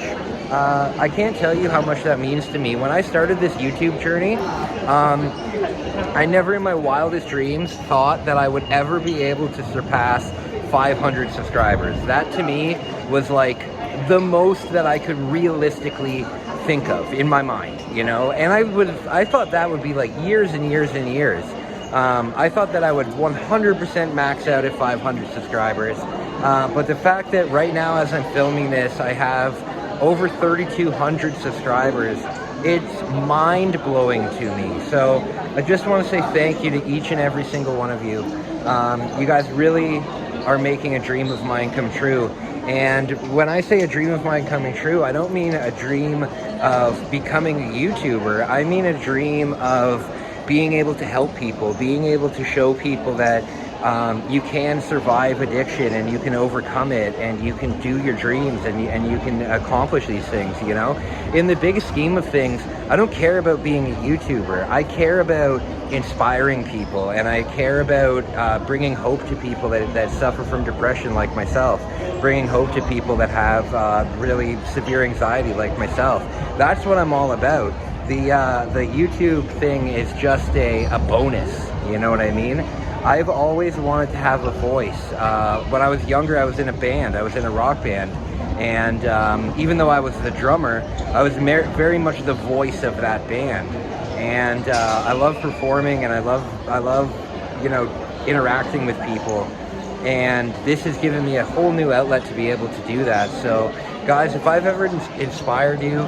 Speaker 1: I can't tell you how much that means to me. When I started this YouTube journey, I never in my wildest dreams thought that I would ever be able to surpass 500 subscribers. That to me was like the most that I could realistically think of in my mind, you know? And I thought that would be like years and years and years. I thought that I would 100% max out at 500 subscribers. But the fact that right now, as I'm filming this, I have over 3,200 subscribers, it's mind-blowing to me. So I just want to say thank you to each and every single one of you. You guys really are making a dream of mine come true. And when I say a dream of mine coming true, I don't mean a dream of becoming a YouTuber. I mean a dream of being able to help people, being able to show people that you can survive addiction and you can overcome it and you can do your dreams and you can accomplish these things, you know? In the biggest scheme of things, I don't care about being a YouTuber. I care about inspiring people, and I care about bringing hope to people that suffer from depression like myself, bringing hope to people that have really severe anxiety like myself. That's what I'm all about. The YouTube thing is just a bonus, you know what I mean? I've always wanted to have a voice. When I was younger, I was in a band. I was in a rock band. And even though I was the drummer, I was very much the voice of that band. And I love performing, and I love, you know, interacting with people. And this has given me a whole new outlet to be able to do that. So, guys, if I've ever inspired you,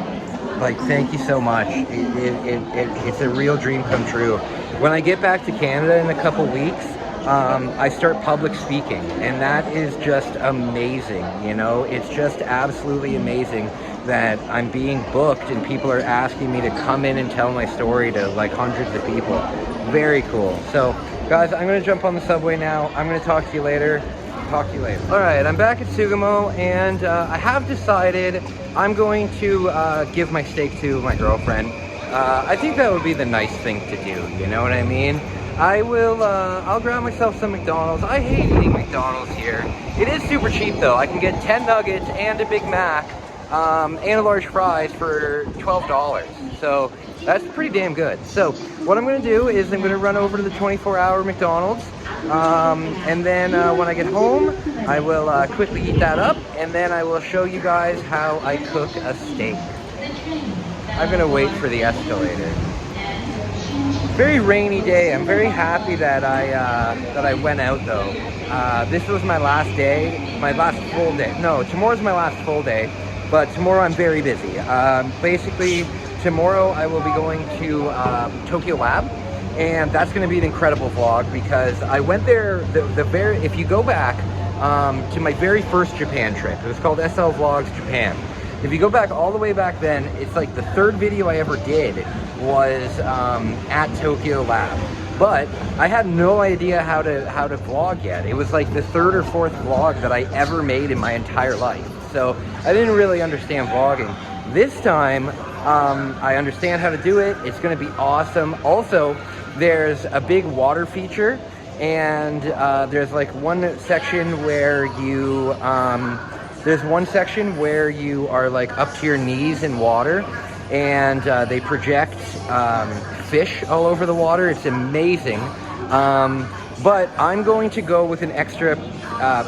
Speaker 1: like, thank you so much. It's a real dream come true. When I get back to Canada in a couple weeks, I start public speaking, and that is just amazing, you know? It's just absolutely amazing that I'm being booked and people are asking me to come in and tell my story to like hundreds of people. Very cool. So, guys, I'm gonna jump on the subway now. I'm gonna talk to you later. Talk to you later. All right, I'm back at Sugamo, and I have decided I'm going to give my steak to my girlfriend. I think that would be the nice thing to do, you know what I mean? I'll grab myself some McDonald's. I hate eating McDonald's here. It is super cheap though. I can get 10 nuggets and a Big Mac and a large fries for $12. So that's pretty damn good. So what I'm gonna do is I'm gonna run over to the 24-hour McDonald's, and then when I get home, I will quickly eat that up, and then I will show you guys how I cook a steak. I'm gonna wait for the escalator. Very rainy day. I'm very happy that I went out though. This was my last day, my last full day. No, tomorrow's my last full day, but tomorrow I'm very busy. Basically, tomorrow I will be going to Tokyo Lab, and that's going to be an incredible vlog because I went there. If you go back to my very first Japan trip, it was called SL Vlogs Japan. If you go back all the way back then, it's like the third video I ever did was at Tokyo Lab. But I had no idea how to vlog yet. It was like the third or fourth vlog that I ever made in my entire life. So I didn't really understand vlogging. This time, I understand how to do it. It's gonna be awesome. Also, there's a big water feature, and there's like one section where you are like up to your knees in water, and they project fish all over the water. It's amazing. But I'm going to go with an extra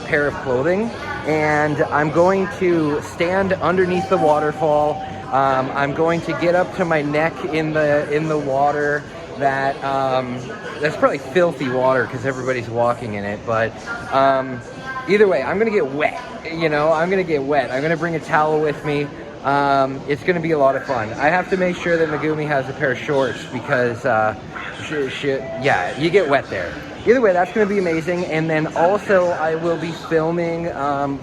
Speaker 1: pair of clothing, and I'm going to stand underneath the waterfall. I'm going to get up to my neck in the water. That's probably filthy water because everybody's walking in it, but either way, I'm gonna get wet. You know, I'm gonna get wet. I'm gonna bring a towel with me. It's gonna be a lot of fun. I have to make sure that Megumi has a pair of shorts because yeah, you get wet there. Either way, that's gonna be amazing. And then also I will be filming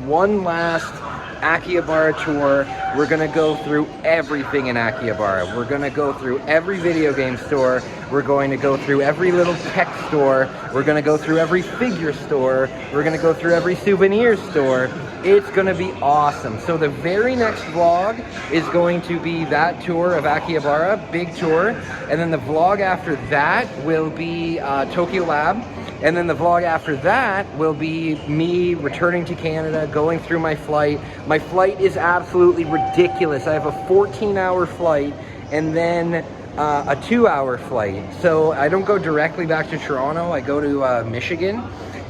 Speaker 1: one last Akihabara tour. We're gonna go through everything in Akihabara. We're gonna go through every video game store. We're going to go through every little tech store. We're gonna go through every figure store. We're gonna go through every souvenir store. It's gonna be awesome. So the very next vlog is going to be that tour of Akihabara, big tour. And then the vlog after that will be Tokyo Lab. And then the vlog after that will be me returning to Canada, going through my flight. My flight is absolutely ridiculous. I have a 14-hour flight and then a 2-hour flight. So I don't go directly back to Toronto. I go to Michigan.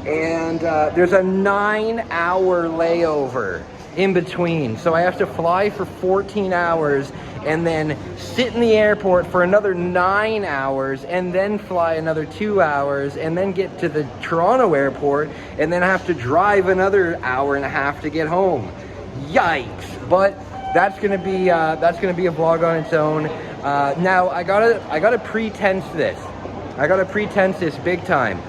Speaker 1: And there's a 9-hour layover in between. So I have to fly for 14 hours and then sit in the airport for another 9 hours and then fly another 2 hours and then get to the Toronto airport and then have to drive another hour and a half to get home. Yikes. But that's gonna be a vlog on its own. Now I gotta pretense this. I gotta pretense this big time.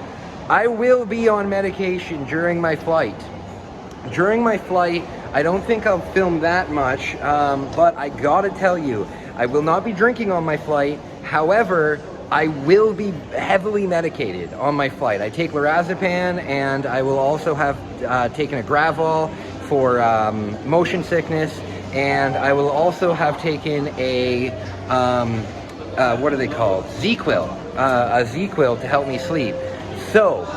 Speaker 1: I will be on medication during my flight. During my flight, I don't think I'll film that much, but I gotta tell you, I will not be drinking on my flight. However, I will be heavily medicated on my flight. I take lorazepam, and I will also have taken a Gravol for motion sickness, and I will also have taken a, what are they called? ZQuil, a ZQuil to help me sleep. So,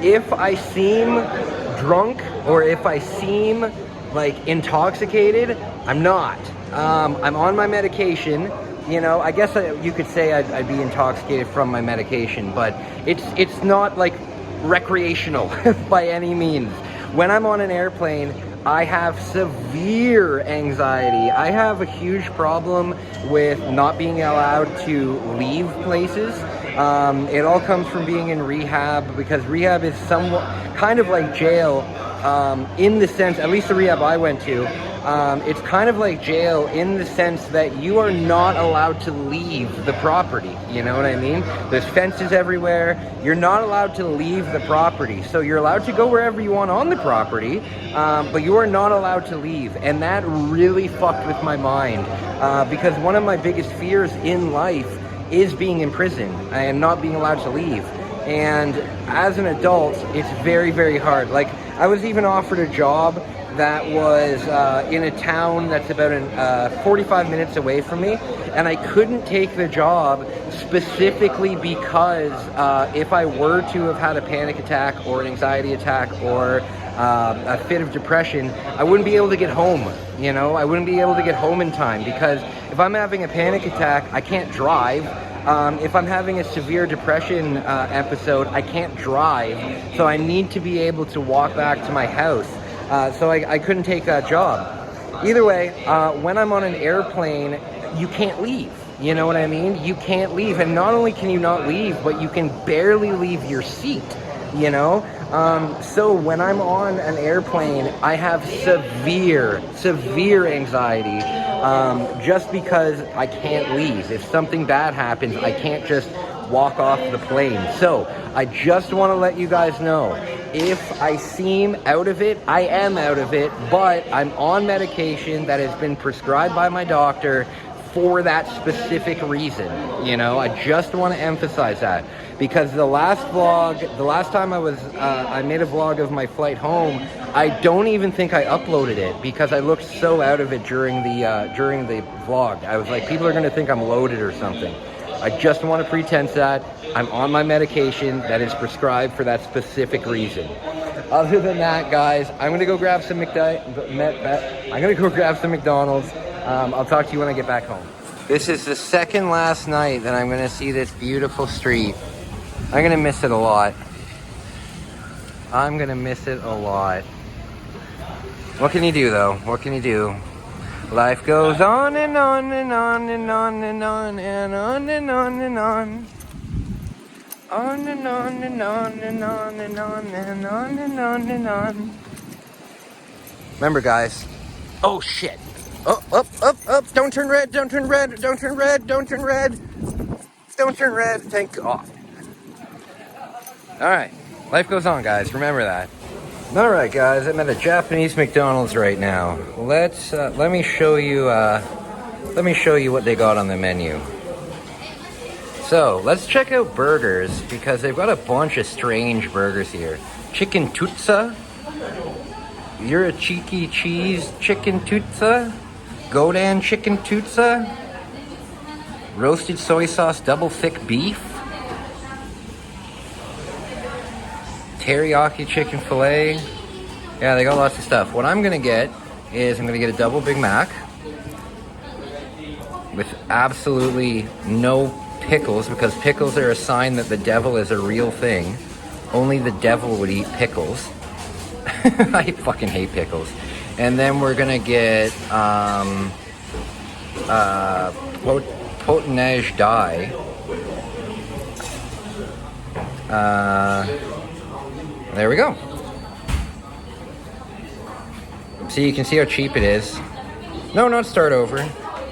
Speaker 1: if I seem drunk or if I seem like intoxicated, I'm not. I'm on my medication. You know, I guess you could say I'd be intoxicated from my medication, but it's not like recreational by any means. When I'm on an airplane, I have severe anxiety. I have a huge problem with not being allowed to leave places. It all comes from being in rehab, because rehab is somewhat kind of like jail, in the sense, at least the rehab I went to, it's kind of like jail in the sense that you are not allowed to leave the property, you know what I mean? There's fences everywhere, you're not allowed to leave the property, so you're allowed to go wherever you want on the property, but you are not allowed to leave, and that really fucked with my mind, because one of my biggest fears in life is being in prison and not being allowed to leave. And as an adult, it's very, very hard. Like, I was even offered a job that was in a town that's about 45 minutes away from me, and I couldn't take the job specifically because if I were to have had a panic attack or an anxiety attack or a fit of depression, I wouldn't be able to get home. You know, I wouldn't be able to get home in time, because if I'm having a panic attack, I can't drive. If I'm having a severe depression episode, I can't drive, so I need to be able to walk back to my house. So I couldn't take that job. Either way, when I'm on an airplane, you can't leave. You know what I mean? You can't leave. And not only can you not leave, but you can barely leave your seat, you know? So when I'm on an airplane, I have severe anxiety, just because I can't leave. If something bad happens, I can't just walk off the plane. So I just want to let you guys know, if I seem out of it, I am out of it, but I'm on medication that has been prescribed by my doctor for that specific reason. You know, I just want to emphasize that, because the last time I made a vlog of my flight home, I don't even think I uploaded it because I looked so out of it during the vlog. I was like, people are going to think I'm loaded or something. I just want to pretense that I'm on my medication that is prescribed for that specific reason. Other than that, guys, I'm going to go grab some McDonald's. I'll talk to you when I get back home. This is the second last night that I'm going to see this beautiful street. I'm going to miss it a lot. I'm going to miss it a lot. What can you do, though? What can you do? Life goes on and on and on and on and on and on and on and on. On and on and on and on and on and on and on and on. Remember, guys. Oh, shit. Oh, up. Don't turn red, don't turn red, don't turn red, don't turn red. Don't turn red, thank God. Alright, life goes on, guys. Remember that. Alright, guys, I'm at a Japanese McDonald's right now. Let me show you what they got on the menu. So, let's check out burgers, because they've got a bunch of strange burgers here. Chicken tutsa. You're a cheeky cheese chicken tutsa. Godan chicken tutsa. Roasted soy sauce double thick beef. Teriyaki chicken filet. Yeah, they got lots of stuff. What I'm gonna get is I'm gonna get a double Big Mac with absolutely no pickles, because pickles are a sign that the devil is a real thing. Only the devil would eat pickles. I fucking hate pickles. And then we're gonna get potage dye. There we go. So you can see how cheap it is. No, not start over.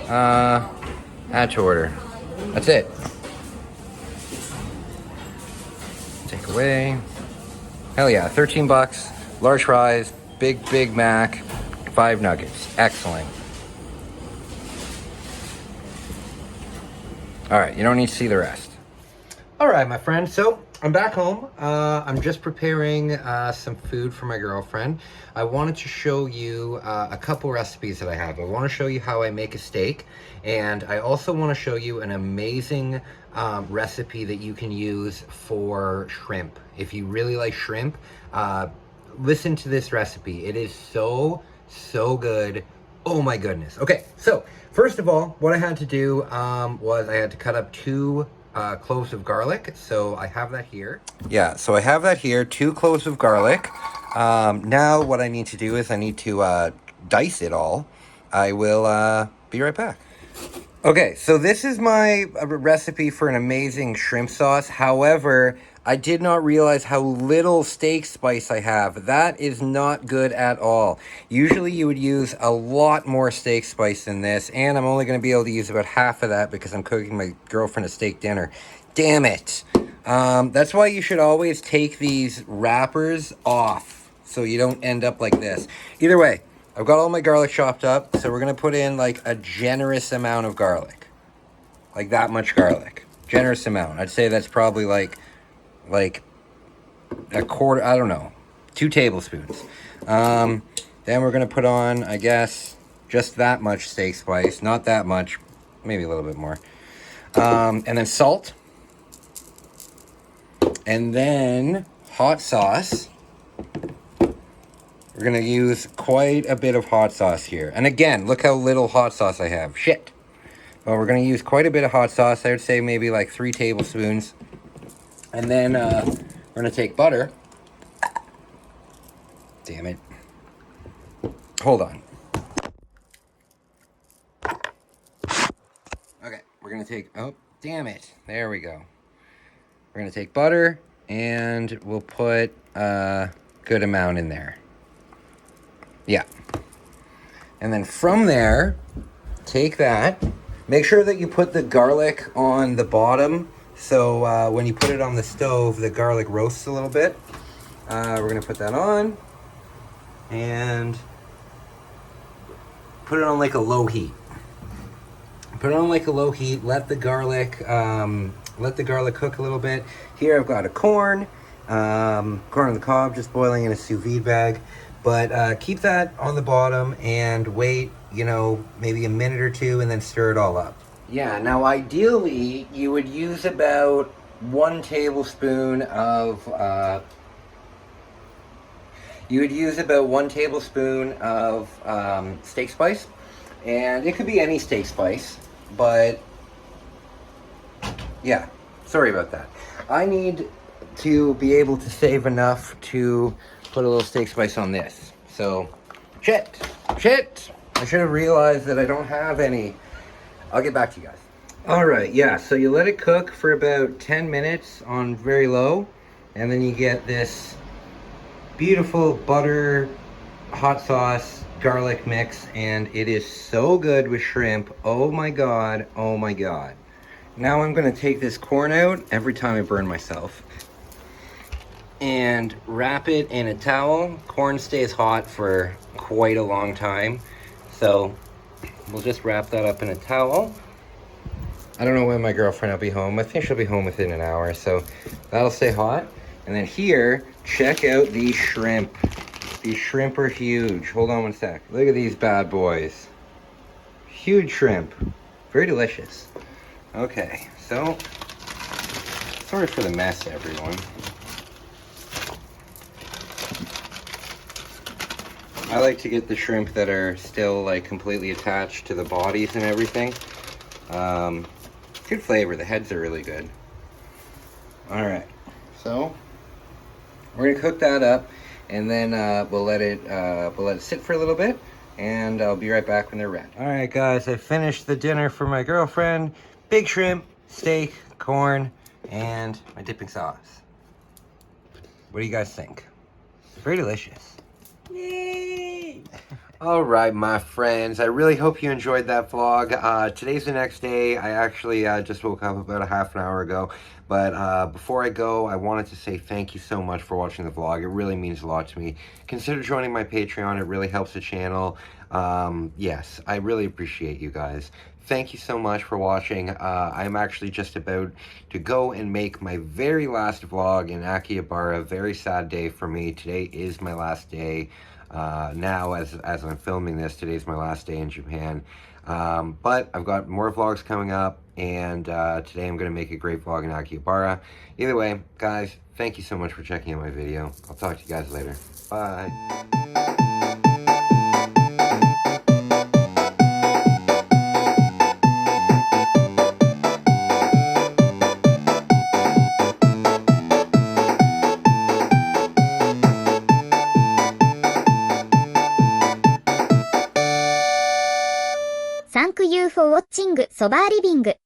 Speaker 1: Add to order. That's it. Take away. Hell yeah, 13 bucks. Large fries, Big Mac, 5 nuggets. Excellent. All right, you don't need to see the rest. All right, my friend. So I'm back home. I'm just preparing some food for my girlfriend. I wanted to show you a couple recipes that I have. I want to show you how I make a steak, and I also want to show you an amazing recipe that you can use for shrimp. If you really like shrimp, listen to this recipe. It is so good. Oh my goodness. Okay, so first of all, what I had to do was I had to cut up 2 cloves of garlic. So I have that here. Yeah, so I have that here, 2 cloves of garlic. Now what I need to do is I need to dice it all. I will be right back. Okay, so this is my recipe for an amazing shrimp sauce. However, I did not realize how little steak spice I have. That is not good at all. Usually you would use a lot more steak spice than this, and I'm only going to be able to use about half of that because I'm cooking my girlfriend a steak dinner. Damn it. That's why you should always take these wrappers off so you don't end up like this. Either way, I've got all my garlic chopped up, so we're going to put in like a generous amount of garlic. Like that much garlic. Generous amount. I'd say that's probably like like a quarter, I don't know, 2 tablespoons. Then we're gonna put on, I guess, just that much steak spice, not that much, maybe a little bit more. And then salt. And then hot sauce. We're gonna use quite a bit of hot sauce here. And again, look how little hot sauce I have. Shit. Well, we're gonna use quite a bit of hot sauce. I would say maybe like 3 tablespoons. And then we're gonna take butter. Damn it. Hold on. Okay, we're gonna take, oh, damn it. There we go. We're gonna take butter and we'll put a good amount in there. Yeah. And then from there, take that. Make sure that you put the garlic on the bottom. So when you put it on the stove, the garlic roasts a little bit. We're gonna put that on. And put it on like a low heat. Put it on like a low heat. Let the garlic cook a little bit. Here I've got a corn on the cob, just boiling in a sous vide bag. But keep that on the bottom and wait, you know, maybe a minute or 2, and then stir it all up. Yeah. Now, ideally, you would use about 1 tablespoon of steak spice, and it could be any steak spice, but yeah, sorry about that. I need to be able to save enough to put a little steak spice on this. So, shit, I should have realized that I don't have any. I'll get back to you guys. All right, yeah, so you let it cook for about 10 minutes on very low, and then you get this beautiful butter, hot sauce, garlic mix, and it is so good with shrimp. Oh my god, oh my god. Now I'm gonna take this corn out every time I burn myself and wrap it in a towel. Corn stays hot for quite a long time, so we'll just wrap that up in a towel. I don't know when my girlfriend will be home. I think she'll be home within an hour, so that'll stay hot. And then here, check out these shrimp. These shrimp are huge. Hold on one sec. Look at these bad boys. Huge shrimp. Very delicious. Okay, so sorry for the mess, everyone. I like to get the shrimp that are still like completely attached to the bodies and everything. Good flavor. The heads are really good. All right, so we're gonna cook that up, and then we'll let it sit for a little bit, and I'll be right back when they're ready. All right, guys, I finished the dinner for my girlfriend. Big shrimp, steak, corn, and my dipping sauce. What do you guys think? Very delicious. Yay! All right, my friends, I really hope you enjoyed that vlog. Today's the next day. I actually just woke up about a half an hour ago. But before I go, I wanted to say thank you so much for watching the vlog. It really means a lot to me. Consider joining my Patreon. It really helps the channel. Yes, I really appreciate you guys. Thank you so much for watching. I'm actually just about to go and make my very last vlog in Akihabara. Very sad day for me. Today is my last day. Now, as I'm filming this, today's my last day in Japan. But I've got more vlogs coming up, and today I'm going to make a great vlog in Akihabara. Either way, guys, thank you so much for checking out my video. I'll talk to you guys later. Bye.
Speaker 2: Thank you for watching そばリビング